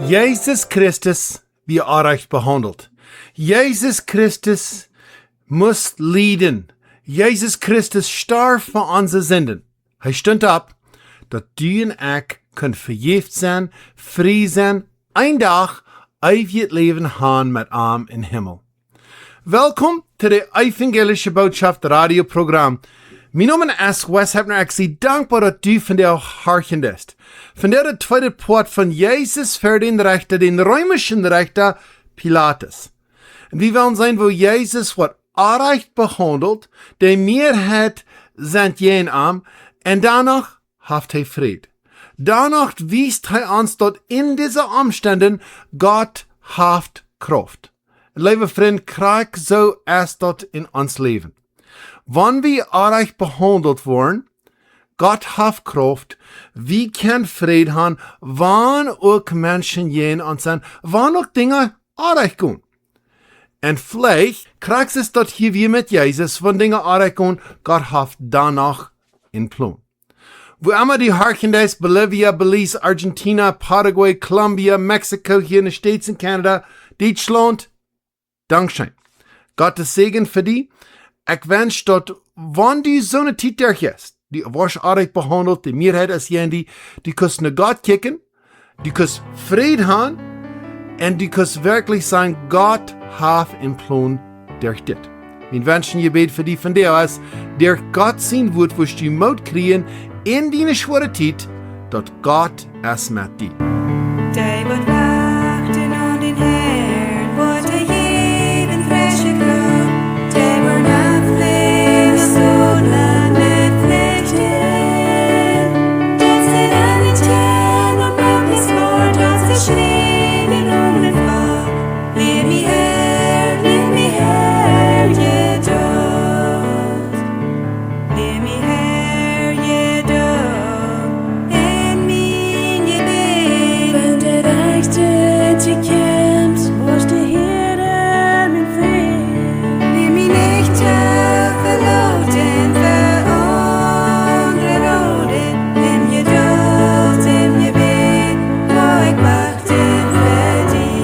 Jesus Christus wie Unrecht behandelt. Jesus Christus muss leiden. Jesus Christus starb für unsere Sünden. Hij stond op, dat du en ik kunnen vergiftet zijn, vrij zijn, een dag eeuwig leven haben met hem in Himmel. Welkom to de Evangelische Botschaft radioprogram. Mijn naam is Wes Heppner. Ik zie dankbaar dat du vandaag hartend ist. Vandaag de tweede poort van Jezus voor den rechter, den römischen rechter Pilatus. En we willen zijn wo Jezus wat Unrecht behandelt, de Mehrheit sind jen am, en danach haft hij Fried. Danach wiest hij ons dat in diese Umständen Gott haft Kraft. Liebe vriend, krijg zo is dat in ons leven. Wanneer we Unrecht behandelt worden, Gott haft Kraft, wie kan Fried haben, wann ook Menschen jen ons zijn, wann ook Dinge Unrecht gaan. En vielleicht krijgt es dat hier wie mit Jesus, wenn Dinge Unrecht gaan, Gott haft danach in Plan. Wo immer die Harkende ist, Bolivia, Belize, Argentina, Paraguay, Colombia, Mexico, hier in den States in Canada, Deutschland, Dankeschön. Gottes Segen für die. Ich wünsche, dass, wenn die so eine Zeit durch ist, die was Unrecht behandelt, die Mehrheit ist die kannst nach Gott kicken, die kannst Frieden haben, und die kannst wirklich sagen, Gott hat einen Plan durch das. Mein Wünschen Gebet für die von dir ist, durch Gott sein wird, wo du Mut kriegen, in deine schwere Zeit, dass Gott es mit dir. Die wird warten und den Herrn, wird jeden frische Kraft, die wird nachleben, so lange pflichten. Das sind alle Tien und möglichst Wort, das geschrieben und in Frau. Lehr mich her, jedoch. Lehr mich her, jedoch. In min Gebet. Wenn der Rechte dich kennt, was der Herr mir will. Lehr mich nicht verlauten, für andere Roden. Im Jedoch, im Gebet, wo ich warte für dich.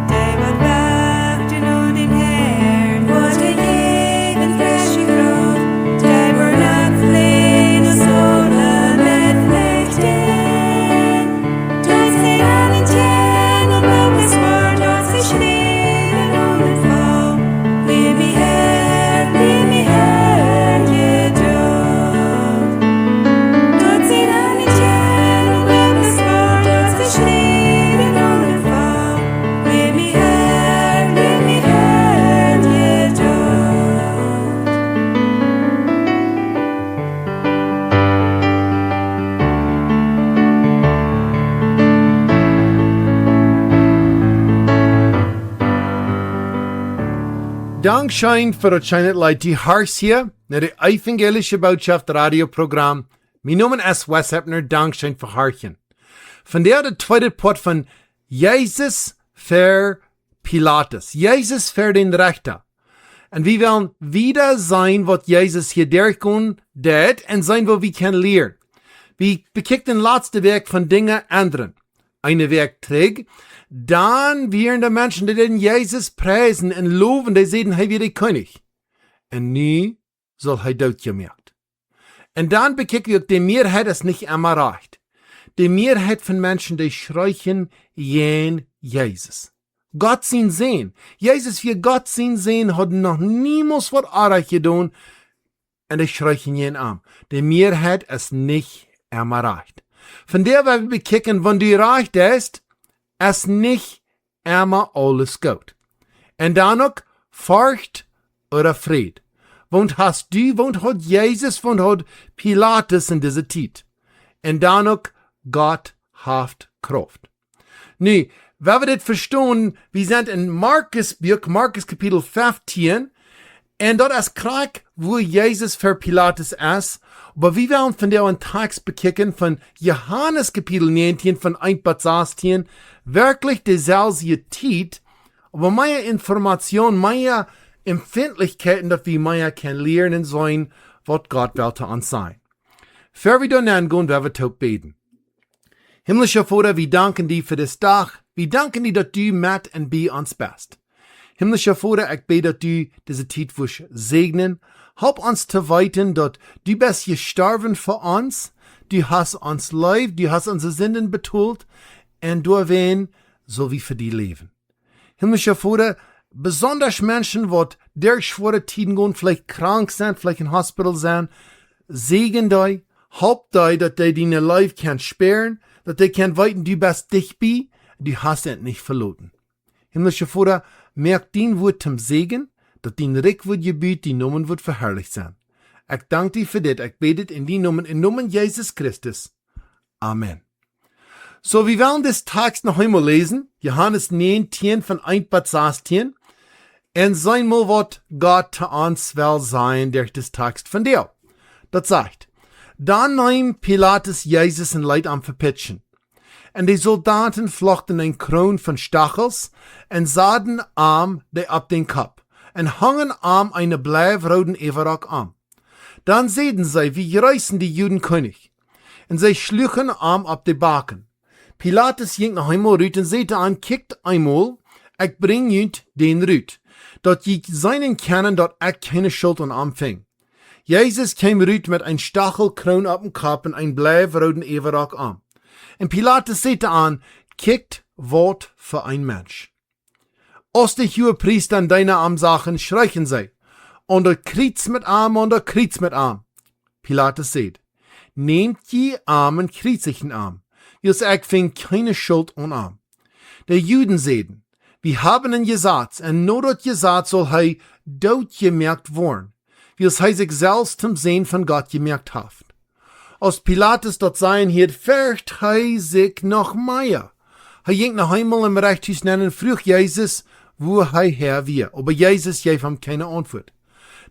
Die wird warten und den Herrn, wird jeden frische Kraft. Die wird nachflehen und so lange pflichten. Das sind alle Tien und möglichst Wort, das geschrieben und in Frau. Lehr mich her, jedoch. Dort sind alle Tien und möglichst Wort, das geschrieben und in Frau. Lehr mich her, jedoch. Dankeschön für das schöne Leid, die Hars hier, nach der Evangelische Botschaft Radioprogramm. Mein Name ist Wes Heppner, Dankeschön für Harchen. Von der zweite Part von Jesus für Pilatus. Jesus für den Rechter. Und wir wollen wieder sein, was Jesus hier durchgehen hat, und sein, wo wir können lernen. Wir bekicken den letzten Weg von Dingen anderen. Eine Weg trägt, dann wären die Menschen, die den Jesus preisen und loben, die sehen, hey, wie der König. Und nie soll er dort gemerkt. Und dann bekicken wir, die Mehrheit ist nicht immer recht. Die Mehrheit von Menschen, die schreien, jen Jesus. Gott sein sehen. Jesus für Gott sein sehen, hat noch niemals was Unrecht getan, und die schreien jen an. Die Mehrheit ist nicht immer recht. Von der wir bekicken, wenn du recht ist, ist nicht immer alles gut. Und dann noch Furcht oder Fried. Und hast du, und hat Jesus, und hat Pilatus in dieser Zeit. Und dann noch Gott haft Kraft. Nu, wenn wir das verstehen, wir sind in Markus Kapitel 15, und dort ist Krieg, wo Jesus für Pilatus ist, aber wir werden von der einen Text bekicken von Johannes Kapitel 19 von 1 bis 16, wirklich dieselbe Zeit, aber mehr Information, mehr Empfindlichkeiten, dass wir mehr können lernen sollen, was Gott wollte uns sein. Bevor wir dann angehen, werden wir tot beten. Himmlischer Vater, wir danken dir für das Tag. Wir danken dir, dass du mit und bei uns bist. Himmlischer Vater, ich bete, dass du diese Zeit wirst segnen. Help uns zu weiten, dass du bist gestorben für uns. Du hast uns lieb, du hast unsere Sünden betult. Und du werden so wie für die leben. Himmlischer Vater, besonders Menschen, die durch schwere Zeiten gehen, vielleicht krank sind, vielleicht im Hospital sind, segen dich, help dich, dass die deine Leben kann sperren, dass die kann weiten, du bist dich bei, du hast es nicht verloren. Himmlischer Vater, merk dein Wort zum Segen, dass dein Reich wird gebüht, die Namen wird verherrlicht sein. Ich danke dir für das, ich bete in die Namen, im Namen Jesus Christus. Amen. So, wir wollen das Text noch einmal lesen, Johannes 19 von 1 bis 16, und sein mal, was Gott zu uns will sein durch das Text von dir. Das sagt, dann nahm Pilatus Jesus in Leid am Verpitchen. Und die Soldaten flochten ein Kron von Stachels und sahen Arm der ab den Kopf und hangen Arm eine bleiwroten Everrock an. Dann sehen sie, wie reißen die Juden König. Und sie schluchen Arm ab die Baken. Pilatus ging noch einmal rüt und sagte an, kickt einmal, ich bring jüt den rüt, dat je seinen kennen, dat ich keine Schuld an Arm fing. Jesus kam rüt mit ein Stachelkron ab dem Kopf und ein bleiwroten Everrock an. Und Pilatus sagte an, kickt Wort für ein Mensch. Als die Hohepriester an deine Arm sachen, schreien sie, und der Kreuz mit Arm und der Kreuz mit Arm. Pilatus sagt, nehmt je Arm und kreuzigen Arm. Jos ich fing keine Schuld an Arm. Die Juden sagten, wir haben ihn gesagt, und nur dat gesagt soll er dort gemerkt worden, wie es sich selbst zum Sehen von Gott gemerkt hat. Als Pilatus dort sein hielt, fürcht sich noch mehr. Ging noch einmal im Rechthaus nennen, frug Jesus, wo Herr wir. Aber Jesus gab ihm keine Antwort.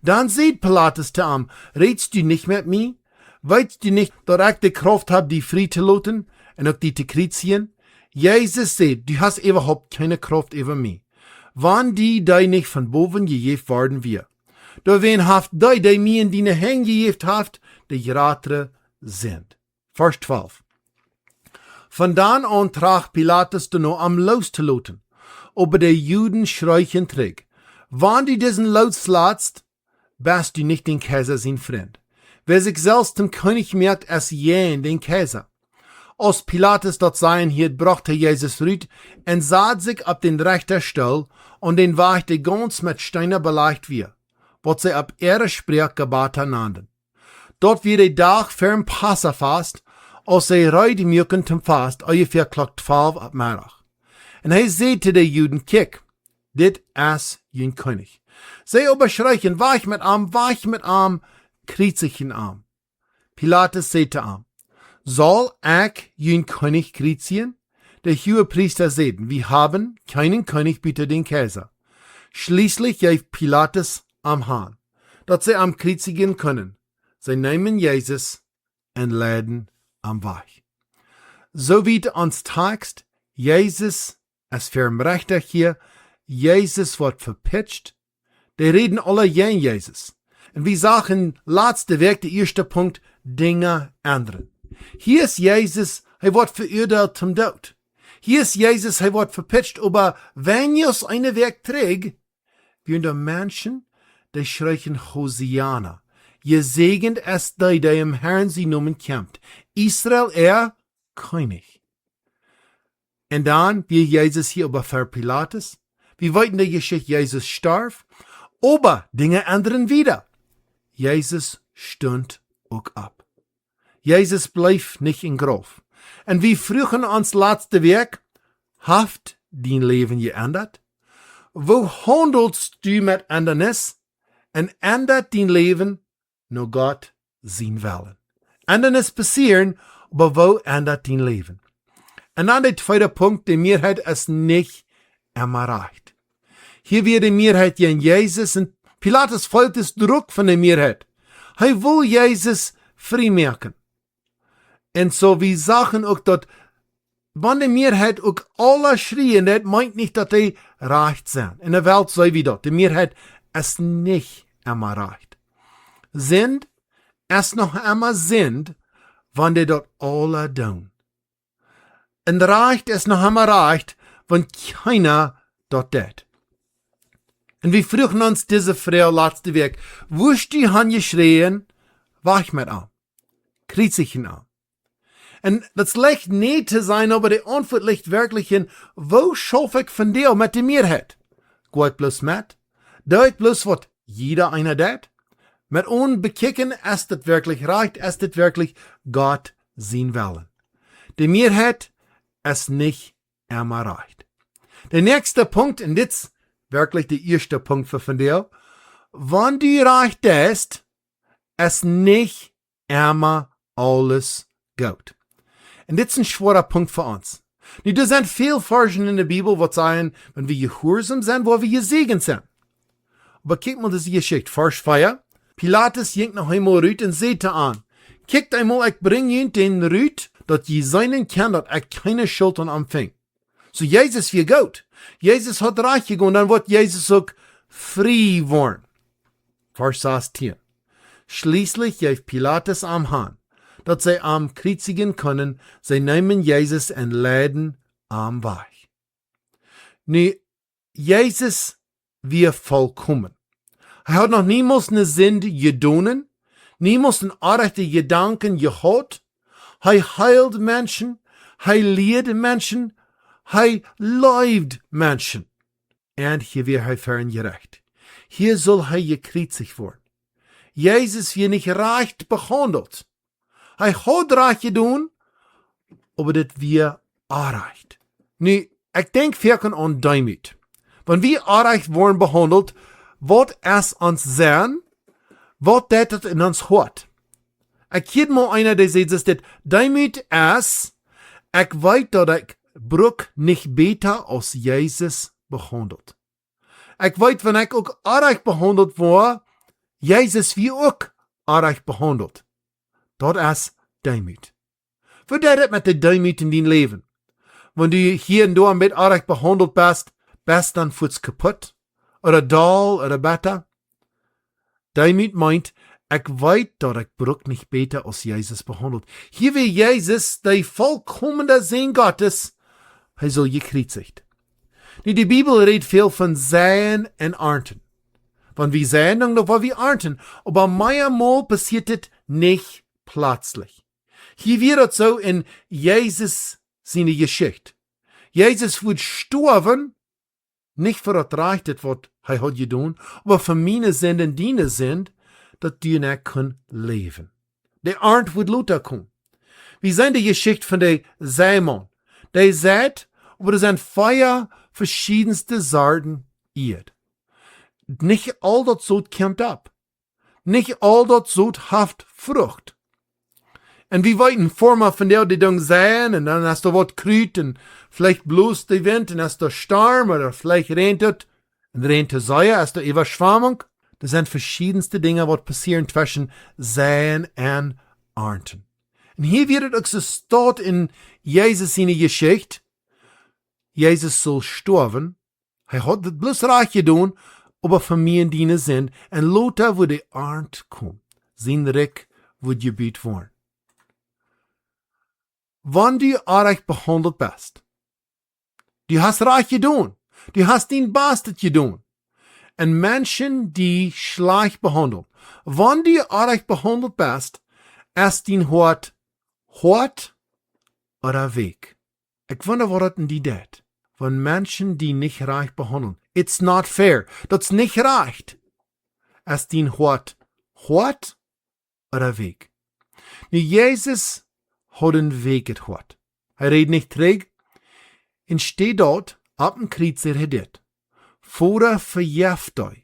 Dann sieht Pilatus zu ihm, redst du nicht mit mir? Weißt du nicht, dass ich die Kraft habe, die frei zu lassen und auch die zu kreuzigen? Jesus sagt, du hast überhaupt keine Kraft über mich. Wann die nicht von boven gegeben worden wir. Da wen haft die mir in deine Hände gegeben haft, die Geratere sind. Vers 12. Von dann an trag Pilatus dann noch am loszulassen. Aber die Juden schreien träg. Wann die diesen loslässt, bist du nicht den Kaiser sein Freund. Wer sich selbst dem König merkt, als jähen den Kaiser. Als Pilatus dort sein hielt, brachte Jesus rüt und sah sich ab den rechter Stuhl und den Wachte ganz mit Steiner beleicht wir, was sie ab ihrer Sprech Gebata nannten. Dort wird der Tag ferm Passafast, als sie reiten mögen zum Fast, ungefähr Klock 12 ab Mittag. Und er sagte den Juden, kick, dit ist jün König. Sie aber schreien, weich mit Arm, kreuzigen Arm. Pilatus sagte ihm, soll ich jün König kreuzigen? Der Hohepriester sagten, wir haben keinen König bitte den Kaiser. Schließlich gab Pilatus am Hahn, dass sie am kreuzigen können. Sie nehmen Jesus und laden am Weich. So wie uns Text, Jesus ist firm rechter hier, Jesus wird verpitcht. Die reden alle gegen Jesus. Und wir sagen, letzte Weg, der erste Punkt, Dinge ändern. Hier ist Jesus, er wird verurteilt zum Tod. Hier ist Jesus, er wird verpitcht, aber wenn Jesus einen Weg trägt, wie unter Menschen, die schreien Hosiana. Gesegnet ist der im Herrn sie Namen kämpft. Israel, König. Und dann, wie Jesus hier aber für Pilatus, wir weiten die Geschichte, Jesus starb, aber Dinge ändern wieder. Jesus stund auch ab. Jesus bleib nicht in Graf. Und wir frühen uns letzte Weg, haft dein Leben geändert? Wo handelst du mit Ändernis? Und ändert dein Leben nur Gott sein Willen. Ändernis passieren, aber wo ändert dein Leben? Und dann der zweite Punkt, die Mehrheit ist nicht immer recht. Hier wird die Mehrheit gegen Jesus und Pilatus folgt das Druck von der Mehrheit. Er will Jesus freimachen. Und so wie Sachen auch dort, wenn die Mehrheit auch alle schreien, das meint nicht, dass die recht sind. In der Welt so wie dort, die Mehrheit ist nicht immer recht. Sind, es noch immer sind, wenn die dort alle tun. ein Recht ist noch einmal Recht, wenn keiner dort tät. Und wir fragen uns diese Frau letzte Weg, wo ist die han geschrien, wach mit an, krieg ihn an. Und das leicht nicht zu sein, aber die Antwort liegt wirklich in, wo schaff ich von dir mit dem Mehrheit? Geht bloß mit? Deut bloß was jeder einer tät? Mit unbekicken, ist das wirklich recht, ist das wirklich Gott sein Willen. Die Mehrheit ist nicht immer recht. Der nächste Punkt, und das wirklich der erste Punkt für von dir, wenn du recht ist nicht immer alles gut. Und das ist ein schwerer Punkt für uns. Da sind viele Versen in der Bibel, die sagen, wenn wir gehorsam sind, wo wir gesegnet sind. Aber kick mal diese Geschichte. Vers 4. Pilatus ging noch einmal Rüt und sagte an, kickt einmal, ich bring ihn den Rüt, dat je seinen kann, dat ich keine Schuld an empfing. So Jesus wie gut. Jesus hat reich gegangen, dann wird Jesus auch frei worden. Vers 16. Schließlich gab Pilatus am Hand, dat sie am kreuzigen können, sie nehmen Jesus und laden am Weg. Nu, Jesus wir vollkommen. Er hat noch niemals eine Sünde getan, niemals einen artige Gedanken gehabt. Er heilt Menschen, er lehrt Menschen, er leibt Menschen. Und hier wird er für ihn gerecht. Hier soll er gekreuzigt werden. Jesus wird nicht recht behandelt. Er hat recht getan, aber das wird unrecht. Nu, ich denke wirklich an Demut. Wenn wir unrecht worden behandelt, wird es uns sein, wird das in uns hart. Ich kenne mal einer, der sagt, dass Demut ist, ich weiß, dass ich Brück nicht besser als Jesus behandelt. Ich weiß, wenn ich auch unrecht behandelt war, Jesus wie auch unrecht behandelt. Das ist Demut. Wie das mit der Demut in dein Leben? Wenn du hier und da mit unrecht behandelt bist dann fürs kaputt? Oder doll, oder besser? Demut meint, ich weiß, dass ich Brück nicht besser als Jesus behandelt. Hier wie Jesus, der vollkommene Sinn Gottes, er soll gekreuzigt. Die Bibel redet viel von Säen und Ernten. Wenn wir säen, dann wollen wir ernten. Aber manchmal passiert das nicht plötzlich. Hier wird es so in Jesus seine Geschichte. Jesus wird sterben, nicht für das Reich, das was er hat getan, aber für meine Sünden, deine sind, dass die nicht können leben. Der Ernst wird Luther kommen. Wir sehen die Geschichte von der Sämann. Der sät, aber das sind Feier verschiedenste Sorten Erd. Nicht all das so kommt ab. Nicht all das so haft Frucht. Und wir wollten Formen von der, die dann säen, und dann hast du was Krüt, und vielleicht bloß der Wind, und hast du Sturm, oder vielleicht regnet es, und regnet es Säuer, hast du Überschwemmung. Das sind verschiedenste Dinge, was passieren zwischen Säen und Ernten. Und hier wird es auch so steht in Jesus seine Geschichte. Jesus soll sterben. Er hat das bloß reich getan, aber für mich in deine sind. Und Lothar wo die Ernte kommt. Sein Reck wird gebiet worden. Wenn du reich behandelt bist, du hast reich getan, du hast den Bastet getan. Und Menschen, die schlecht behandeln, wenn du reich behandelt bist, ist dein Hort oder Weg. Ich wonder, was denn die dat? Wenn Menschen, die nicht reich behandeln, it's not fair, das nicht reicht. Ist dein Hort oder Weg. Nu, Jesus hat einen Weg gehört. Er redet nicht träg. Und steht dort, ab dem Kreuz er dit. Vorher verjäft euch,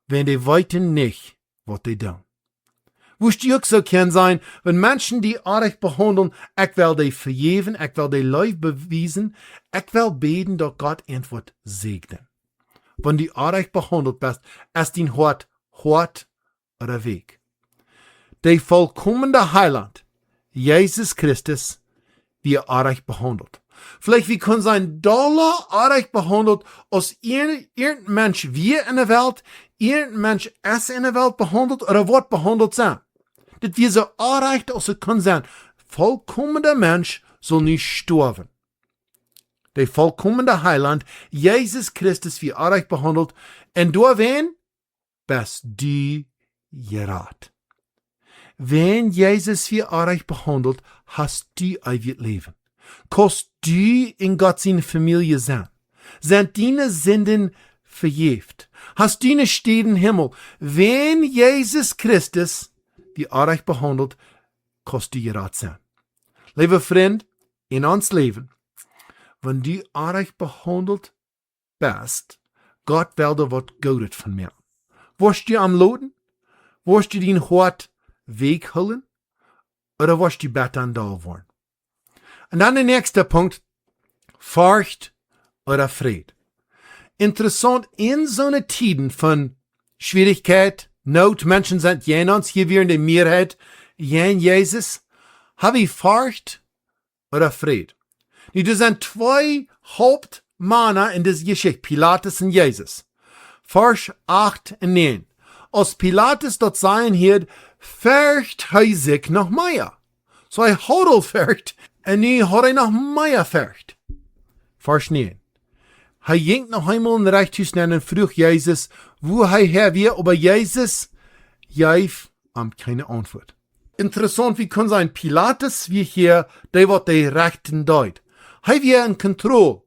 wenn die weiten nicht, was die tun. Wusst ihr auch so kann sein, wenn Menschen die arg behandeln, ich will die vergeben, ich will die Leib beweisen, ich will beten, dass Gott antwort segnen. Wenn die arg behandelt bist, ist dein Hort oder Weg. Der vollkommene Heiland, Jesus Christus, wie arg behandelt. Vielleicht wie kann sein Dollar arg behandelt, als irgendein Mensch wie in der Welt, irgendein Mensch ist in der Welt behandelt oder wird behandelt sein. Das wir so arg als es kann sein. Vollkommener Mensch soll nicht sterben. der vollkommene Heiland, Jesus Christus, wie euch behandelt, und durch wen? Bist du gerat. Wenn Jesus wie euch behandelt, hast du ewig Leben. Kannst du in Gott seine Familie sein. Sind deine Sünden verjährt. Hast du eine Stelle im Himmel. Wenn Jesus Christus wie euch behandelt, kannst du gerat sein. Lieber Freund, in uns Leben, wenn du euch behandelt bist, Gott will dir was Gutes von mir. Wirst du am Loden? Wirst du den Hort wegholen? Oder wirst du besser an da worden? Und dann der nächste Punkt, Furcht oder Fried. Interessant, in so einer Tiden von Schwierigkeit, Not, Menschen sind jen uns, hier wir in der Mehrheit, jen Jesus, habe ich Furcht oder Fried. Das sind zwei Hauptmänner in dieser Geschichte, Pilatus und Jesus. Vers 8 und 9. Als Pilatus dort sein hielt, fürcht er sich noch mehr. So er hodel fürcht, und nu hat er noch mehr fürcht. Vers 9. Er ging noch einmal in Reichtus und frug Jesus, wo er her wir, aber Jesus gab ihm keine Antwort. Interessant, wie kann sein Pilatus, wie hier, der wird der Rechten deut. Er wir in Kontrolle,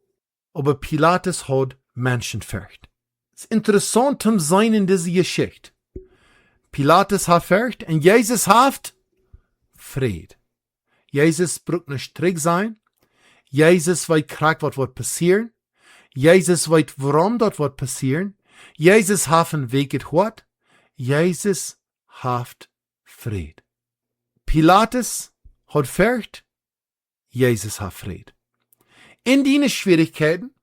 aber Pilatus hat Menschenfurcht. Es ist interessant zu sein in dieser Geschichte. Pilatus hat Furcht und Jesus hat Fried. Jesus braucht nicht strikt sein. Jesus weiß krack, was wird passieren. Jesus weiß, warum dort wird passieren. Jesus hat einen Weg gehört. Jesus hat Fried. Pilatus hat Furcht. Jesus hat Fried. In deinen Schwierigkeiten,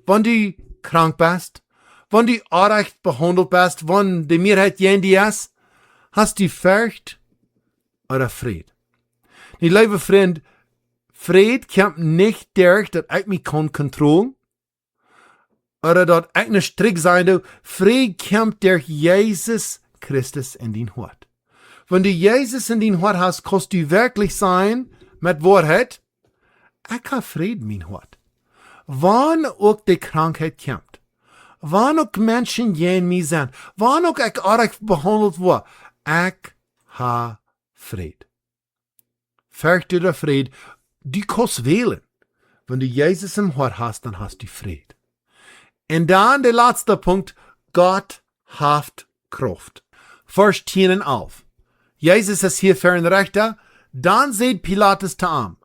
wenn du krank bist, wenn du unrecht behandelt bist, wenn die Mehrheit jendy ist, hast du Furcht oder Fried. Die liebe Freund, Fried kommt nicht durch, dass ich mich kontrollieren kann, oder dass ich nicht strikt sein darf. Fried kommt durch Jesus Christus in dein Hort. Wenn du Jesus in dein Hort hast, kannst du wirklich sein mit Wahrheit. Ich habe Fried in mein Hort. Wann auch die Krankheit kommt, wann auch Menschen gegen mich sind, wann auch ich arg behandelt wurde, ich habe Fried. Furcht oder Fried, du kannst wählen. Wenn du Jesus im Hort hast, dann hast du Fried. Und dann der letzte Punkt, Gott hat Kraft. Vers 10 und 11. Jesus ist hier für ein Rechter, dann sagt Pilatus zu ihm,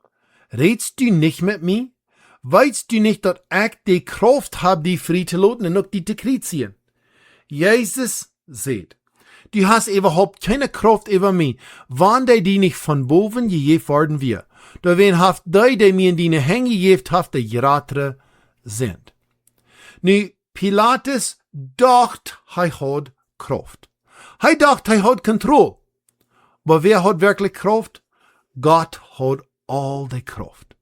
redst du nicht mit mir? Weißt du nicht, dass ich die Kraft habe, die frei zu lassen und auch die zu kritizieren? Jesus sagt, du hast überhaupt keine Kraft über mich, wann die nicht von boven gegeben worden wir. Da wen haft die mir in die Hänge gegeben haft, die geratere sind. Nu, Pilatus dacht, er hat Kraft. Er dacht, er hat Kontrolle. Aber wer hat wirklich Kraft? Gott hat all die Kraft.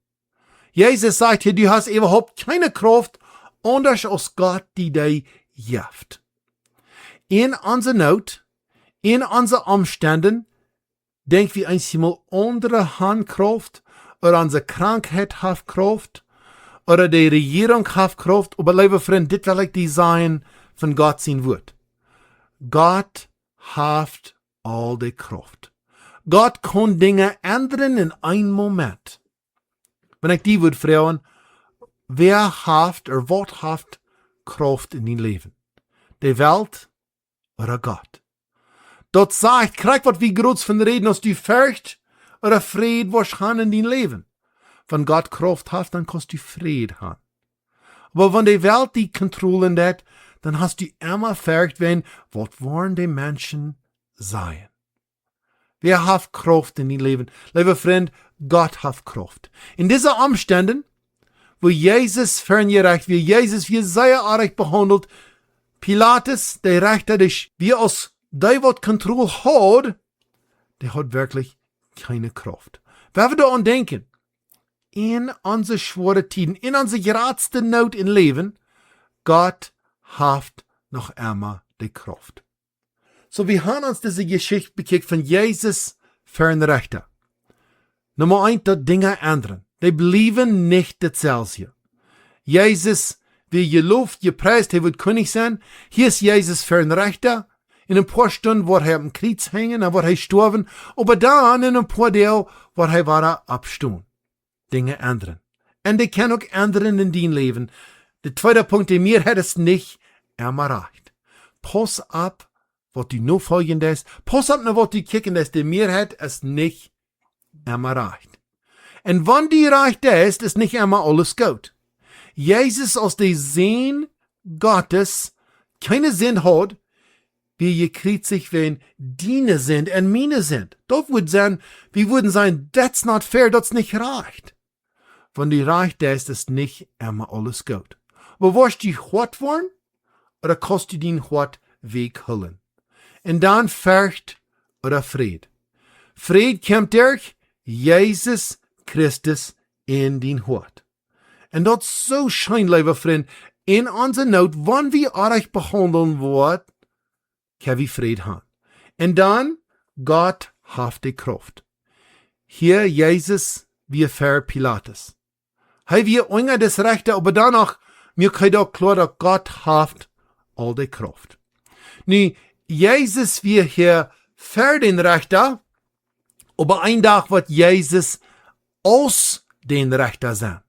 Jesus sagt hier, du hast überhaupt keine Kraft, anders als Gott die dir gibt. In unserer Not, in unseren Umständen, denken wir einmal andere Handkraft, oder unsere Krankheit hat Kraft, oder die Regierung hat Kraft, aber lieber Freund, das will ich die sein von Gott sein Wort. Gott hat all die Kraft. Gott kann Dinge ändern in einem Moment. Wenn ich die würde fragen, wer hat oder was hat Kraft in dein Leben? Die Welt oder Gott? Dort sagt, krieg was wie groß von reden, als du Furcht oder Fried wahrscheinlich in dein Leben. Wenn Gott Kraft hat, dann kannst du Fried haben. Aber wenn die Welt die kontrolliert hat, dann hast du immer Furcht, wenn, was wollen die Menschen sein? Wer hat Kraft in dein Leben? Lieber Freund, Gott hat Kraft. In diesen Umständen, wo Jesus ferngerecht wird, Jesus wie sehr arg behandelt, Pilatus, der Rechter, wie aus der, was Kontrolle hat, der hat wirklich keine Kraft. Wenn wir daran denken, in unsere schwere Tiden, in unsere geradste Not im Leben, Gott hat noch immer die Kraft. So, wir haben uns diese Geschichte bekickt von Jesus für einen Rechter. Nummer 1, dass Dinge ändern. Die blieben nicht dasselbe. Jesus, wie geloofd, gepreist, hij wird König sein. Hier ist Jesus für ein Rechter. In ein paar Stunden wird er am Kreuz hängen, dann wird er sterben. Aber dann in ein paar Tagen wird er wieder abstehen. Dinge ändern. Und die kann auch ändern in dein Leben. Der zweite Punkt, der mir hat es nicht immer recht. Pass ab, was du noch folgen lässt. Pass ab, was du kicken lässt. Der mir hat es nicht immer recht. Und wenn die recht ist nicht immer alles gut. Jesus als der Sohn Gottes keine Sinn hat, wie gekriegt sich, wenn deine sind und meine sind. Dort würde sein, wir würden sagen, that's not fair, that's nicht recht. Wenn die recht ist nicht immer alles gut. Aber wirst du hart worden, oder kannst du den hart weghüllen? Und dann Furcht oder Fried. Fried kommt durch Jesus Christus in den Hart. Und das ist so schön, lieber Freund, in unserer Not, wenn wir euch behandeln wird, können wir Fried haben. Und dann, Gott hat die Kraft. Hier, Jesus, wie für Pilatus. Hey, wir unger das Rechte, aber danach, mir kann auch klar, dass Gott hat all die Kraft. Nu, Jesus, wir hier für den Rechter, aber ein Tag wird Jesus aus den Rechter sein.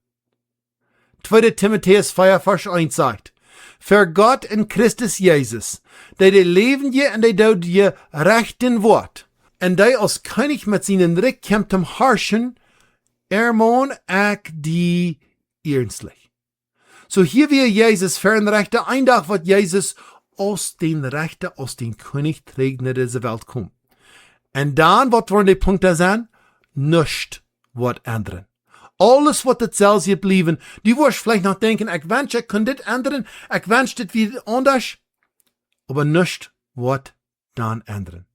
2. Timotheus 4, Vers 1 sagt, für Gott in Christus Jesus, der die Leben je und der Tod je rechten wird, und der als König mit seinen Recht kommt zum Herrschen, ermahn ich die ernstlich. So hier wie Jesus für den Rechter, ein Tag wird Jesus aus den Rechter, aus den König trägt in diese Welt kommen. Und dann, was wollen die Punkte sein? Nichts wird ändern. Alles wird dasselbe bleiben. Du wirst vielleicht noch denken, ich wünsche, ich kann das ändern, ich wünsche, das wieder anders. Aber nichts wird dann ändern.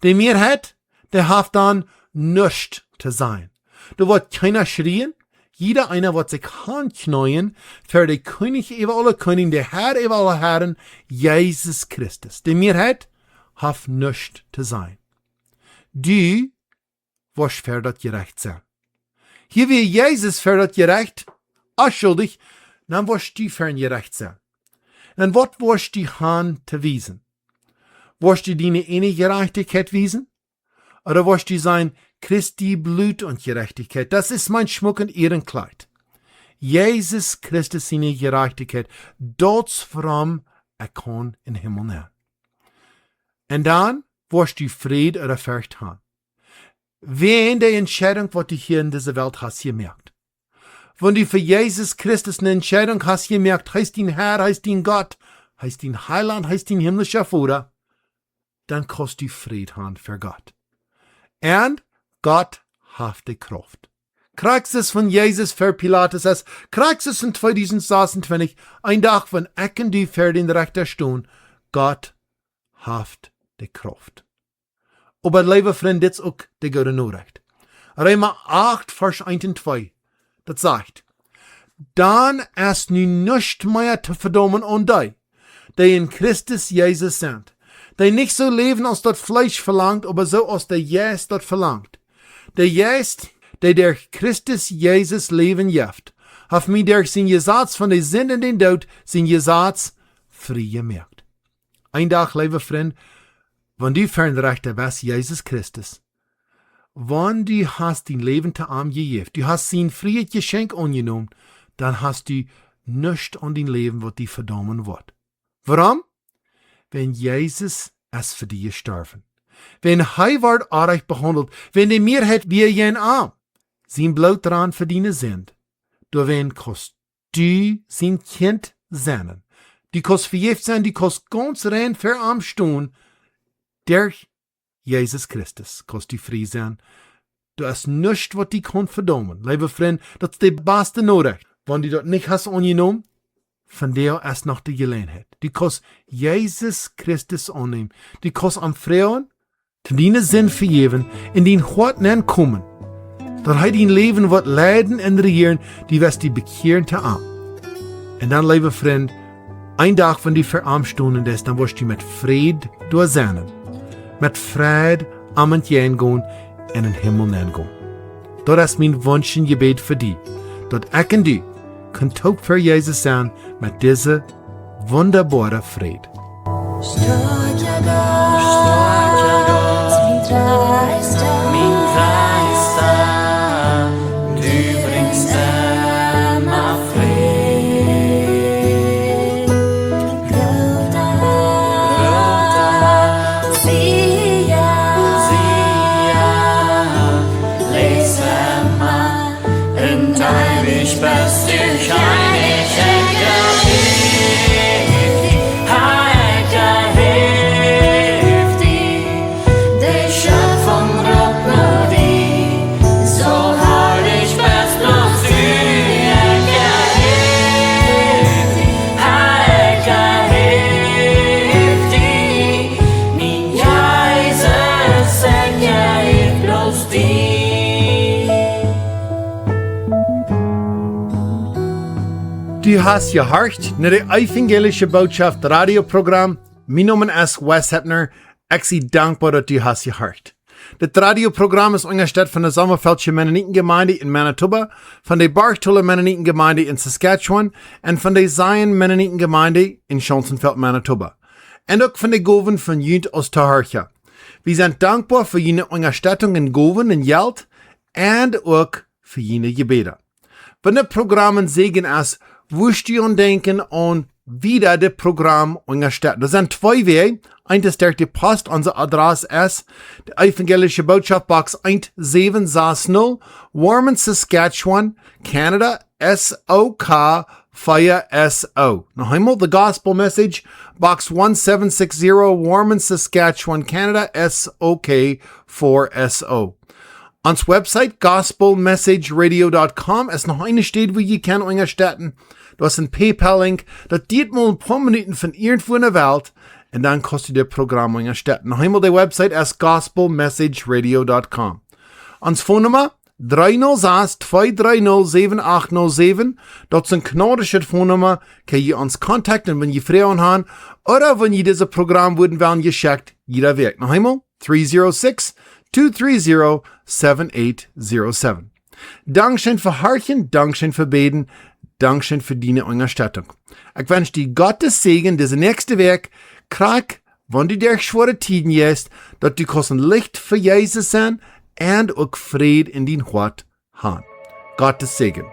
Die Mehrheit, der hat dann nichts zu sein. Da wird keiner schreien, jeder einer wird sich handknäuen für den König über alle König, der Herr über alle Herren, Jesus Christus. Die Mehrheit hat nichts zu sein. Du wirst für das gerecht sein. Hier wie Jesus für das gerecht, schuldig, dann wirst du für ihn gerecht sein. Und was wirst du haben zu wiesen? Wirst du deine innere Gerechtigkeit wiesen? Oder wirst du sein Christi Blut und Gerechtigkeit? Das ist mein Schmuck und Ehrenkleid. Jesus Christus seine Gerechtigkeit, dort from er kann in den Himmel nehmen. Und dann wirst du Fried oder Furcht haben. Wenn die Entscheidung, was du hier in dieser Welt hast, gemerkt. Wenn du für Jesus Christus eine Entscheidung hast gemerkt, heißt ihn Herr, heißt ihn Gott, heißt ihn Heiland, heißt ihn himmlischer Vater, dann kannst du Fried haben für Gott. Und Gott hat die Kraft. Kriegst es von Jesus für Pilatus, als kriegst es in 2026, ein Tag, wenn ich und du für den Rechter stehen, Gott hat die Kraft. Aber lieber Freund, das ist auch die gute Nachricht. Römer 8, Vers 1 und 2, das sagt, dann ist nun nicht mehr zu verdammen an die in Christus Jesus sind, die nicht so leben, als das Fleisch verlangt, aber so, als der Geist das verlangt. Der Geist, der durch Christus Jesus Leben jeft, hat mir durch sein Gesetz von der Sünde und den Tod sein Gesetz frei gemerkt. Ein Tag, lieber Freund, wenn du für den Rechter bist, Jesus Christus, wenn du hast dein Leben zu ihm gegeben, du hast sein freies Geschenk angenommen, dann hast du nichts an dein Leben, was dich verdammen wird. Warum? Wenn Jesus es für dich gestorben. Wenn er wird arg behandelt, wenn die Mehrheit wie jen arm, sein Blut dran für deine sind, du wenn kannst du sein Kind sein. Du kannst verjeft sein, du kannst ganz rein für am stehen, durch Jesus Christus kannst du frei sein. Du hast nichts, was dich kann verdammen. Lieber Freund, das ist die beste Nachricht. Wenn du das nicht hast angenommen, von der ist noch die Gelegenheit. Du kannst Jesus Christus annehmen. Du kannst am Freuen, zu deinen Sinn vergeben, in den Hort kommen. Dass dein Leben wird leiden und regieren, die wirst du bekehren zu ihm. Und dann, lieber Freund, ein Tag, wenn du für ihm stehen ist, dann wirst du mit Fried durchsehnen. Mit Fried am Entgehen gehen in den Himmel gehen. Das ist mein Wunsch und Gebet für dich, dass ich und du könnt taub für Jesus sein mit dieser wunderbaren Fried. Stark ja Gott, min trösta, du bringst immer fred. Gråta, sia, läs hemma, en ewig best du keine Schenke Du hast gehört naar de Evangelische Botschaft radioprogramm. Mijn naam is Wes Heppner. Ik zie dankbaar dat du hast gehört. Dit radioprogramm is ondersteund van de Sommerfeldse Mennonitengemeinde in Manitoba, van de Bartola Mennonitengemeinde in Saskatchewan en van de Zion Mennonitengemeinde in Schonsenfeld, Manitoba. En ook van de Goven van Junt Oosterhartje. We zijn dankbaar voor jullie ondersteuning in Goven en geld en ook voor jullie gebeden. Wenn de programmen zeggen is, wust je denken aan wieder de Programm unterstützen. Das sind zwei Wege. Eines der die Post, unser Adresse ist die Evangelische Botschaft Box 1760, Warman, Saskatchewan, Canada, SOK 4SO. Noch einmal, the Gospel Message, Box 1760, Warman, Saskatchewan, Canada, SOK 4SO. Ons Website, gospelmessageradio.com, ist noch eine steht, wo ihr kann unterstützen. Du hast einen PayPal-Link, das geht mal ein paar Minuten von irgendwo in der Welt und dann kostet der Programm unterstützen. Noch einmal die Website ist gospelmessageradio.com. Ons Phonenummer 306-230-7807. Das ist ein kanadische Phonenummer, kann ihr uns kontakten, wenn ihr Fragen habt oder wenn ihr dieses Programm würden wollen geschickt, jeder Weg. Noch einmal 306-230-7807. Dankeschön für Harchen, Dankeschön für Beten, Dankeschön für deine Unterstützung. Ich wünsche dir Gottes Segen, diese nächste Weg, krieg, wenn du dir schwere Tiden jetzt, dass du kannst ein Licht für Jesus sein und auch Fried in dein Hart haben. Gottes Segen.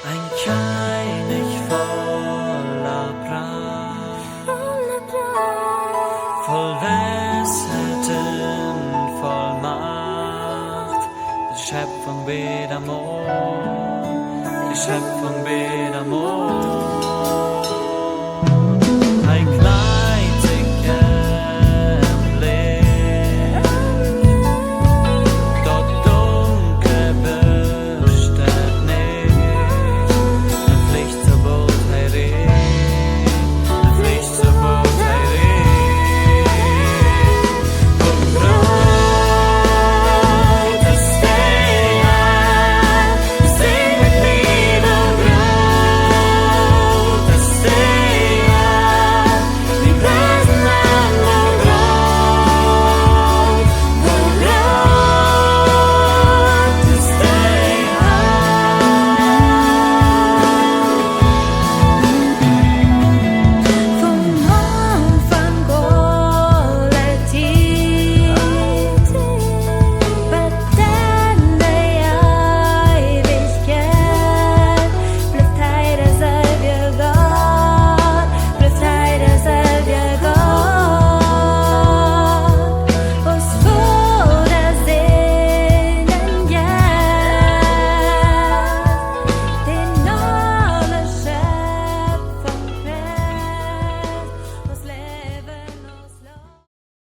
Ein König voller Pracht, voll Weisheiten, voll Macht. Die Schöpfung betet am Mond, die Schöpfung betet am Mond.